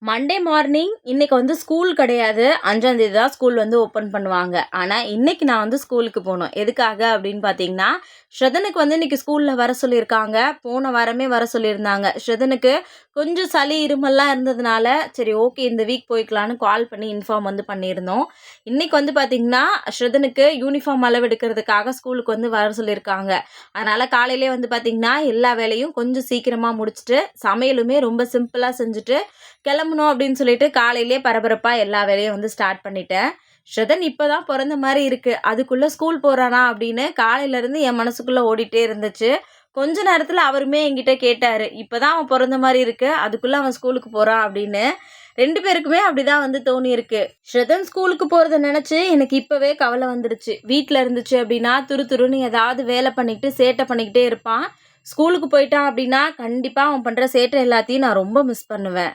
Monday morning இன்னைக்கு வந்து school கிடையாது. 5ஆம் தேதி தான் ஸ்கூல் வந்து ஓப்பன் பண்ணுவாங்க. ஆனா, இன்னைக்கு நான் வந்து ஸ்கூலுக்கு போணும். எதுக்காக அப்படின்னு பார்த்தீங்கன்னா, ஸ்ரதனுக்கு வந்து இன்னைக்கு ஸ்கூல்ல வர சொல்லியிருக்காங்க. போன வாரமே வர சொல்லியிருந்தாங்க. ஸ்ரதனுக்கு கொஞ்சம் சளி, இருமல்லாம் இருந்ததுனால, சரி ஓகே இந்த வீக் போய்க்கலான்னு கால் பண்ணி இன்ஃபார்ம் வந்து பண்ணியிருந்தோம். இன்னைக்கு வந்து பார்த்தீங்கன்னா, ஸ்ரதனுக்கு யூனிஃபார்ம் அளவெடுக்கிறதுக்காக ஸ்கூலுக்கு வந்து வர சொல்லியிருக்காங்க. அதனால காலையிலேயே வந்து பார்த்தீங்கன்னா, எல்லா வேலையும் கொஞ்சம் சீக்கிரமா முடிச்சுட்டு, சமையலுமே ரொம்ப சிம்பிளா செஞ்சுட்டு கிளம்பணும் அப்படின்னு சொல்லிட்டு காலையிலேயே பரபரப்பா எல்லா வேலையும் வந்து ஸ்டார்ட் பண்ணிட்டேன். ஸ்ரதன் இப்பதான் பொறந்த மாரி இருக்கு. அதுக்குள்ள ஸ்கூல் போறானா அப்படின்னு காலையிலேருந்து என் மனசுக்குள்ள ஓடிட்டே இருந்துச்சு. கொஞ்ச நேரத்துல அவருமே என்கிட்ட கேட்டாரு. இப்பதான் அவன் பொறந்த மாரி இருக்கு. அதுக்குள்ள அவன் ஸ்கூலுக்கு போறான் அப்படின்னு. 2 பேருக்குமே அப்படிதான் வந்து தோணியிருக்கு. ஸ்ரதன் ஸ்கூலுக்கு போறத நெனச்சு எனக்கு இப்பவே கவலை வந்துருச்சு. வீட்ல இருந்துச்சு அப்படின்னா துருதுருன்னு ஏதாவது வேலை பண்ணிக்கிட்டு சேட்டை பண்ணிக்கிட்டே இருப்பான். ஸ்கூலுக்கு போயிட்டான் அப்படின்னா கண்டிப்பா அவன் பண்ற சேட்டை எல்லாத்தையும் நான் ரொம்ப மிஸ் பண்ணுவேன்.